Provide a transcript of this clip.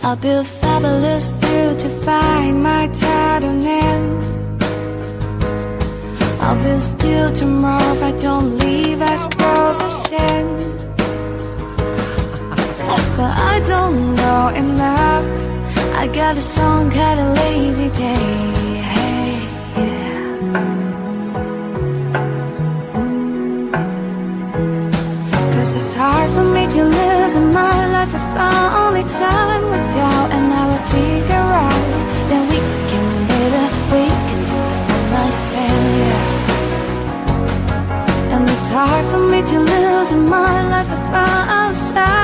I'll build fabulous through to find my title name. I'll build still tomorrow if I don't leave as provision. But I don't know enough. I got a song called a lazy day. Hey, yeah. Cause it's hard for me to lose in my life if I only time will tell. And I will figure out that we can better, we can do one night stand, yeah. And it's hard for me to lose in my life if I'm outside.